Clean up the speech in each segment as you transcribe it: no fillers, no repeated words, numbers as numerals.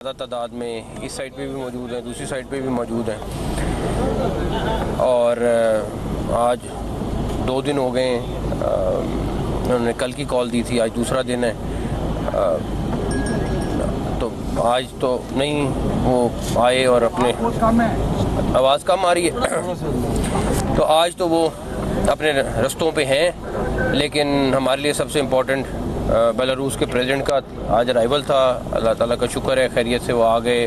ज़्यादा तादाद में इस साइड पे भी मौजूद हैं, दूसरी साइड पे भी मौजूद हैं। और आज 2 दिन हो गए हैं। उन्होंने कल की कॉल दी थी, आज दूसरा दिन है। तो आज तो नहीं वो आए और अपने आवाज़ कम आ रही है तो आज तो वो अपने रस्तों पे हैं। लेकिन हमारे लिए सबसे इम्पोर्टेंट बेलारूस के प्रेसिडेंट का आज अराइवल था। अल्लाह ताला का शुक्र है, खैरियत से वो आ गए,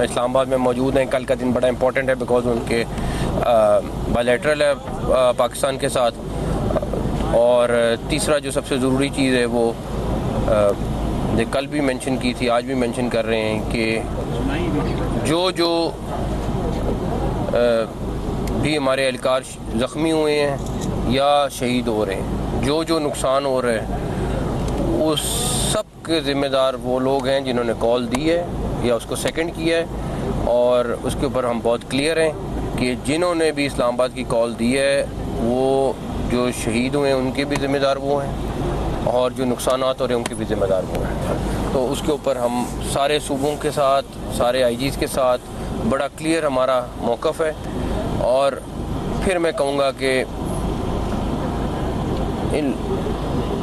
इस्लामाबाद में मौजूद हैं। कल का दिन बड़ा इम्पोर्टेंट है बिकॉज़ उनके बायलैटरल है पाकिस्तान के साथ। और तीसरा जो सबसे ज़रूरी चीज़ है वो कल भी मेंशन की थी, आज भी मेंशन कर रहे हैं कि जो भी हमारे एहलकार ज़ख्मी हुए हैं या शहीद हो रहे हैं, जो नुकसान हो रहा है उस सब के ज़िम्मेदार वो लोग हैं जिन्होंने कॉल दी है या उसको सेकंड किया है। और उसके ऊपर हम बहुत क्लियर हैं कि जिन्होंने भी इस्लामाबाद की कॉल दी है वो जो शहीद हुए हैं उनके भी ज़िम्मेदार वो हैं और जो नुकसानात हो रहे हैं उनके भी ज़िम्मेदार वो हैं। तो उसके ऊपर हम सारे सूबों के साथ, सारे आईजीज़ के साथ बड़ा क्लियर हमारा मौक़िफ़ है। और फिर मैं कहूँगा कि इन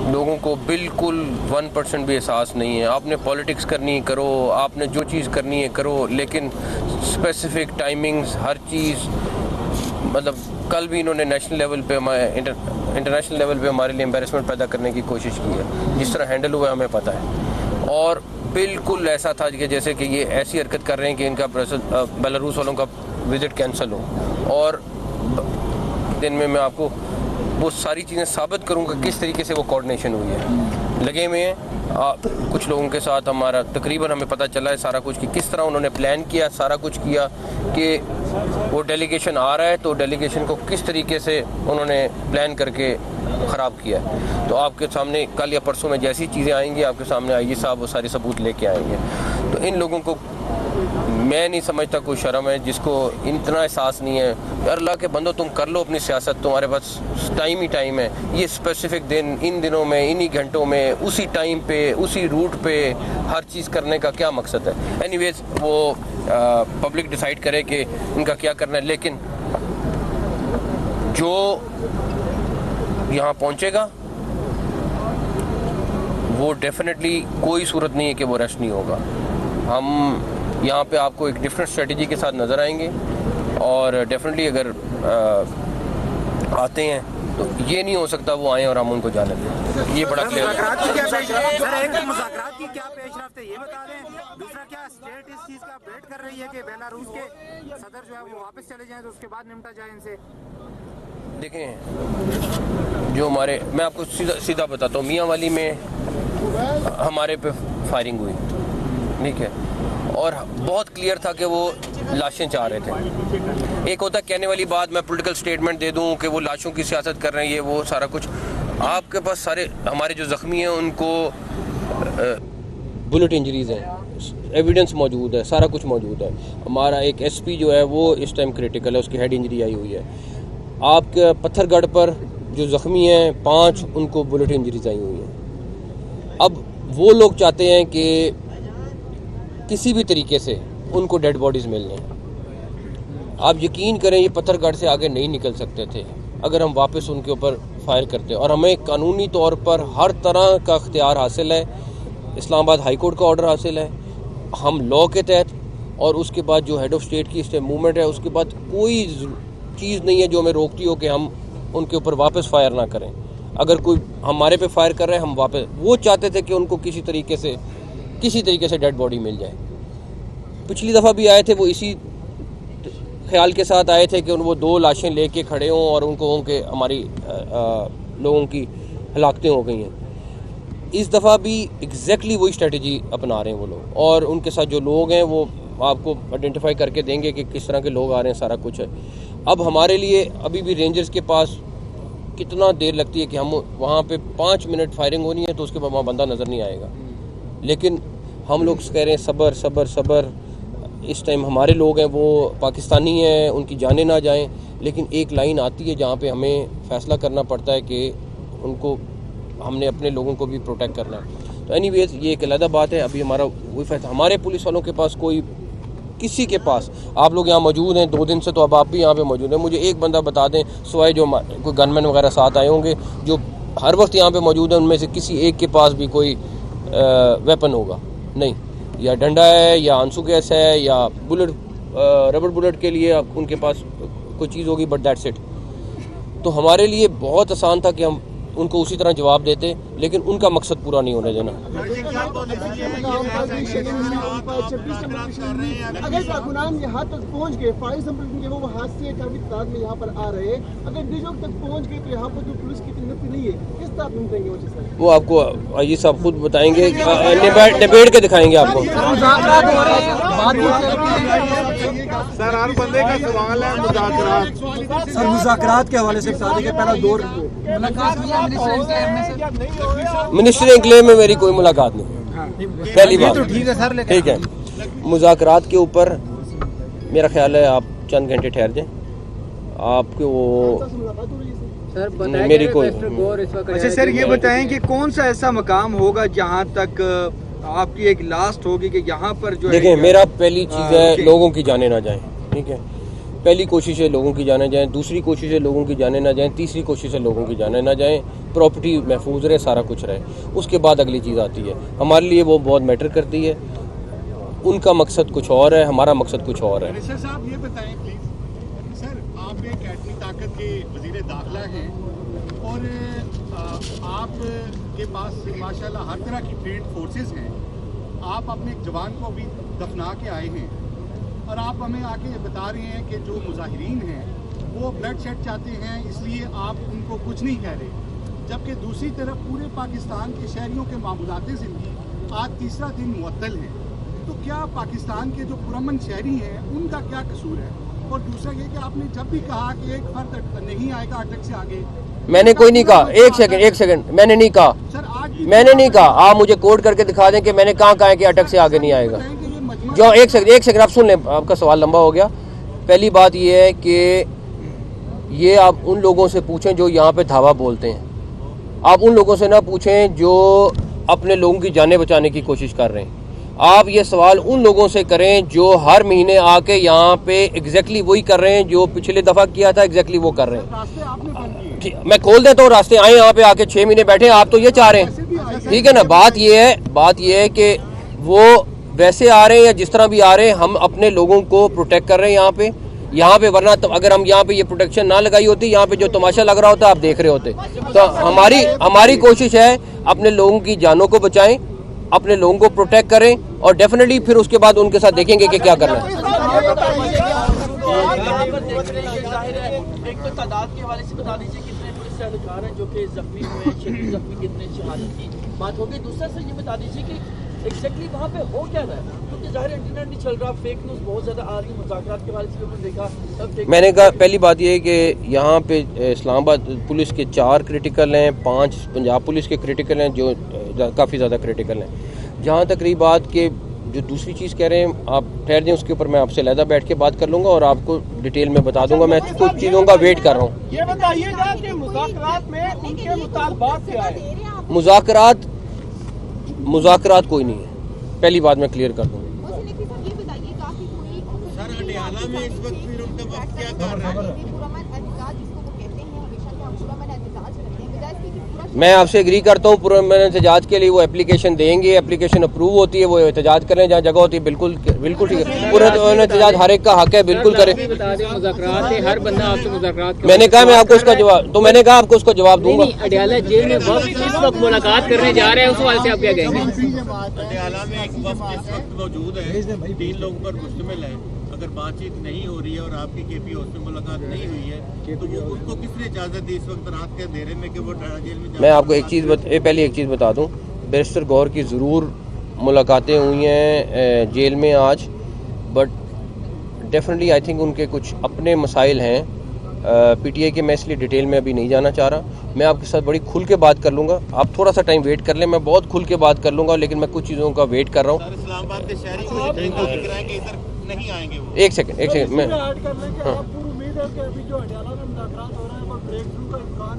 लोगों को बिल्कुल 1% भी एहसास नहीं है। आपने पॉलिटिक्स करनी है करो, आपने जो चीज़ करनी है करो, लेकिन स्पेसिफिक टाइमिंग्स हर चीज़, मतलब कल भी इन्होंने नेशनल लेवल पे इंटरनेशनल लेवल पे हमारे लिए एम्बैरेसमेंट पैदा करने की कोशिश की है। जिस तरह हैंडल हुआ हमें पता है। और बिल्कुल ऐसा था कि जैसे कि ये ऐसी हरकत कर रहे हैं कि इनका बेलारूस वालों का विज़िट कैंसिल हो। और दिन में मैं आपको वो सारी चीज़ें साबित करूँगा किस तरीके से वो कोऑर्डिनेशन हुई है। लगे हुए हैं कुछ लोगों के साथ हमारा तकरीबन हमें पता चला है सारा कुछ कि किस तरह उन्होंने प्लान किया, सारा कुछ किया कि वो डेलीगेशन आ रहा है तो डेलीगेशन को किस तरीके से उन्होंने प्लान करके ख़राब किया है। तो आपके सामने कल या परसों में जैसी चीज़ें आएंगी आपके सामने आईजी साहब वो सारे सबूत लेके आएंगे। तो इन लोगों को मैं नहीं समझता कोई शर्म है जिसको इतना एहसास नहीं है। यार अल्लाह के बंदो, तुम कर लो अपनी सियासत, तुम्हारे पास टाइम ही टाइम है। ये स्पेसिफिक दिन, इन दिनों में, इन्हीं घंटों में, उसी टाइम पे, उसी रूट पे हर चीज़ करने का क्या मकसद है। एनीवेज वो पब्लिक डिसाइड करे कि इनका क्या करना है। लेकिन जो यहाँ पहुँचेगा वो डेफिनेटली कोई सूरत नहीं है कि वो रेस्ट नहीं होगा। हम यहाँ पे आपको एक डिफरेंट स्ट्रेटजी के साथ नज़र आएंगे और डेफिनेटली अगर आते हैं तो ये नहीं हो सकता वो आएँ और हम उनको जाने दें। ये बड़ा क्लियर है। मुज़ाकरात की क्या पेशरफ्त है ये बता दें। दूसरा, क्या स्टेट इस चीज़ का वेट कर रही है कि बेलारूस के सदर जो है वो वापस चले जाएं तो उसके बाद निपटा जाए इनसे। देखें, जो हमारे, मैं आपको सीधा बताता हूँ, मियाँ वाली में हमारे पे फायरिंग हुई, ठीक है, और बहुत क्लियर था कि वो लाशें चाह रहे थे। एक होता कहने वाली बात, मैं पॉलिटिकल स्टेटमेंट दे दूं कि वो लाशों की सियासत कर रहे हैं, ये वो सारा कुछ। आपके पास सारे हमारे जो ज़ख्मी हैं उनको बुलेट इंजरीज़ हैं, एविडेंस मौजूद है, सारा कुछ मौजूद है। हमारा एक एसपी जो है वो इस टाइम क्रिटिकल है, उसकी हेड इंजरी आई हुई है। आपके पत्थरगढ़ पर जो ज़ख्मी हैं 5, उनको बुलेट इंजरीज आई हुई हैं। अब वो लोग चाहते हैं कि किसी भी तरीके से उनको डेड बॉडीज़ मिल जाएं। आप यकीन करें ये पत्थरगढ़ से आगे नहीं निकल सकते थे अगर हम वापस उनके ऊपर फायर करते। और हमें कानूनी तौर पर हर तरह का इख्तियार हासिल है, इस्लामाबाद हाई कोर्ट का ऑर्डर हासिल है, हम लॉ के तहत। और उसके बाद जो हेड ऑफ स्टेट की इस टाइम मूवमेंट है, उसके बाद कोई चीज़ नहीं है जो हमें रोकती हो कि हम उनके ऊपर वापस फायर ना करें। अगर कोई हमारे पे फायर कर रहे हैं हम वापस, वो चाहते थे कि उनको किसी तरीके से डेड बॉडी मिल जाए। पिछली दफ़ा भी आए थे वो इसी ख्याल के साथ आए थे कि वो 2 लाशें लेके खड़े हों और उनको कि हमारी लोगों की हलाकतें हो गई हैं। इस दफ़ा भी एग्जैक्टली वही स्ट्रेटजी अपना रहे हैं वो लोग। और उनके साथ जो लोग हैं वो आपको आइडेंटिफाई करके देंगे कि किस तरह के लोग आ रहे हैं, सारा कुछ है। अब हमारे लिए अभी भी रेंजर्स के पास कितना देर लगती है कि हम वहाँ पे 5 मिनट फायरिंग होनी है तो उसके बाद वहाँ बंदा नज़र नहीं आएगा। लेकिन हम लोग कह रहे हैं सब्र सब्र सब्र। इस टाइम हमारे लोग हैं वो पाकिस्तानी हैं, उनकी जानें ना जाएं। लेकिन एक लाइन आती है जहाँ पे हमें फ़ैसला करना पड़ता है कि उनको, हमने अपने लोगों को भी प्रोटेक्ट करना है। तो एनीवेज ये एक अलग बात है। अभी हमारा वही फैसला, हमारे पुलिस वालों के पास कोई, किसी के पास, आप लोग यहाँ मौजूद हैं 2 दिन से, तो अब आप भी यहाँ पे मौजूद हैं, मुझे एक बंदा बता दें सिवाय जो कोई गनमैन वगैरह साथ आए होंगे जो हर वक्त यहाँ पे मौजूद है, उनमें से किसी एक के पास भी कोई वेपन होगा? नहीं, या डंडा है या आंसू गैस है या बुलेट, रबर बुलेट के लिए उनके पास कोई चीज़ होगी, बट दैट्स इट। तो हमारे लिए बहुत आसान था कि हम उनको उसी तरह जवाब देते, लेकिन उनका मकसद पूरा नहीं होने देना। अगर कारकुनान यहाँ तक पहुँच गए, फॉर एग्जाम्पल वो हादसे काफी तादाद में यहाँ पर आ रहे हैं, अगर डीजोक तक पहुँच गए तो यहाँ पर जो पुलिस की तैनाती नहीं है, किस तरह निपटेंगे वो चीज़? वो आपको ये सब खुद बताएंगे, निबेड़ के दिखाएंगे आपको। सर हर बंदे का सवाल है मुज़ाकरात। सर मुज़ाकरात के हवाले से शादी का पहला दौर मिनिस्टर एनक्लेव में मेरी कोई मुलाकात नहीं, पहली बात। तो ठीक है सर, ठीक है, मुज़ाकरात के ऊपर मेरा ख्याल है आप चंद घंटे ठहर जाएं, आपके वो मेरी कोई। अच्छा सर ये बताएं कि कौन सा ऐसा मकाम होगा जहां तक आपकी एक लास्ट होगी कि यहाँ पर जो देखें, मेरा पहली चीज़ है लोगों की जाने ना जाएं, ठीक है, पहली कोशिश है लोगों की जाने जाएं, दूसरी कोशिश है लोगों की जाने ना जाएं, तीसरी कोशिश है लोगों की जाने ना जाएं, प्रॉपर्टी महफूज रहे, सारा कुछ रहे, उसके बाद अगली चीज़ आती है। हमारे लिए वो बहुत मैटर करती है, उनका मकसद कुछ और है, हमारा मकसद कुछ और है। मिनिस्टर साहब ये बताएं प्लीज, सर आप एक एटमी ताकत के वजीर दाखिला हैं और आपके पास माशाल्लाह हर तरह की ट्रेंड फोर्सेस हैं, आप अपने एक जवान को अभी दफना के आए हैं और आप हमें आके बता रहे हैं कि जो मुजाहिरीन हैं वो ब्लड शेड चाहते हैं, इसलिए आप उनको कुछ नहीं कह रहे, जबकि दूसरी तरफ पूरे पाकिस्तान के शहरियों के मामूलात ज़िंदगी आज तीसरा दिन मुअत्तल है। तो क्या पाकिस्तान के जो पुरअमन शहरी हैं उनका क्या कसूर है? और दूसरा ये कि आपने जब भी कहा कि एक फर्द नहीं आएगा अटक से आगे, मैंने कोई नहीं कहा, एक सेकंड मैंने नहीं कहा, सर आज मैंने नहीं कहा, आप मुझे कोड करके दिखा दें कि मैंने कहाँ है कि अटक से आगे नहीं आएगा। जो एक सेकंड आप सुन लें, आपका सवाल लंबा हो गया। पहली बात ये है कि ये आप उन लोगों से पूछें जो यहाँ पे धावा बोलते हैं, आप उन लोगों से ना पूछें जो अपने लोगों की जानें बचाने की कोशिश कर रहे हैं। आप ये सवाल उन लोगों से करें जो हर महीने आके यहाँ पे एग्जैक्टली वही कर रहे हैं जो पिछले दफ़ा किया था, एग्जैक्टली वो कर रहे हैं। रास्ते आपने बंद किए, मैं खोल देता हूँ रास्ते, आए यहाँ पे आके 6 महीने बैठे, आप तो ये चाह रहे हैं, ठीक है ना। बात ये है कि वो वैसे आ रहे हैं या जिस तरह भी आ रहे हैं, हम अपने लोगों को प्रोटेक्ट कर रहे हैं यहाँ पे वरना तो अगर हम यहाँ पे ये प्रोटेक्शन ना लगाई होती, यहाँ पे जो तमाशा लग रहा होता आप देख रहे होते। तो हमारी कोशिश है अपने लोगों की जानों को बचाएं, अपने लोगों को प्रोटेक्ट करें और डेफिनेटली फिर उसके बाद उनके साथ देखेंगे कि क्या करना है। एक तो तादाद के हवाले से बता दीजिए कितने पुलिस अधिकारी हैं जो कि जख्मी हुए, शहीद जख्मी कितने, शहादत की बात होगी। दूसरा सर ये बता दीजिए कि एग्जैक्टली वहाँ पे हो क्या रहा है, क्योंकि ज़ाहिर इंटरनेट नहीं चल रहा, फेक न्यूज़ बहुत ज़्यादा आ रही है, मुज़ाकरात के हवाले से भी देखा। मैंने कहा पहली बात ये है कि यहाँ पे इस्लामाबाद पुलिस के 4 क्रिटिकल हैं, 5 पंजाब पुलिस के क्रिटिकल हैं जो काफ़ी ज़्यादा क्रिटिकल हैं। जहाँ तक रही बात के जो दूसरी चीज़ कह रहे हैं, आप ठहर दें, उसके ऊपर मैं आपसे अलहदा बैठ के बात कर लूँगा और आपको डिटेल में बता दूंगा। मैं कुछ चीज़ों का वेट कर रहा हूँ। ये बताइएगा कि मुज़ाकरात में उनके मुतालबात क्या है? मुज़ाकरात कोई नहीं है, पहली बात मैं क्लियर कर दूँ। सर हटियाला में इस वक्त फिर उनका वक्त क्या कर रहा है? मैं आपसे एग्री करता हूँ, पुरअमन एहतजाज के लिए वो एप्लीकेशन देंगे, एप्लीकेशन अप्रूव होती है, वो एहतजाज करें जहाँ जगह होती है, बिल्कुल ठीक है। पुरअमन एहतजाज हर एक का हक है, बिल्कुल करें। हर बंदा आपसे मुज़ाकरात, मैंने कहा मैं आपको उसका जवाब, तो मैंने कहा आपको उसका जवाब दूंगा। अडयाला जेल में इस वक्त मुलाकात करने जा रहे हैं, उस वाले से आप क्या कहेंगे? पटियाला में एक वक्त इस वक्त मौजूद है, 3 लोगों पर मुश्तमिल है। अगर बातचीत नहीं हो रही है और आपकी केपी हाउस में मुलाकात नहीं हुई है तो वो उनको किसने इजाज़त दी इस वक्त रात के अंधेरे में कि वो डाड़ा जेल में? मैं आपको पहले एक चीज़ बता दूं, बैरिस्टर गौहर की ज़रूर मुलाकातें हुई हैं जेल में आज, बट डेफिनेटली आई थिंक उनके कुछ अपने मसाइल हैं पीटीआई के। मैं इसलिए डिटेल में अभी नहीं जाना चाह रहा, मैं आपके साथ बड़ी खुल के बात कर लूँगा। आप थोड़ा सा टाइम वेट कर लें, मैं बहुत खुल के बात कर लूँगा, लेकिन मैं कुछ चीज़ों का वेट कर रहा हूँ। इस्लामाबाद के शहरी इधर नहीं आएंगे वो। एक सेकंड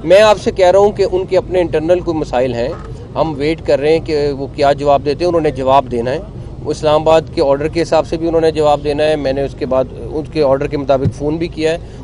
मैं आपसे कह रहा हूँ कि उनके अपने इंटरनल कोई मसाइल हैं, हम वेट कर रहे हैं कि वो क्या जवाब देते हैं। उन्होंने जवाब देना है, इस्लामाबाद के ऑर्डर के हिसाब से भी उन्होंने जवाब देना है। मैंने उसके बाद उनके ऑर्डर के मुताबिक फ़ोन भी किया है।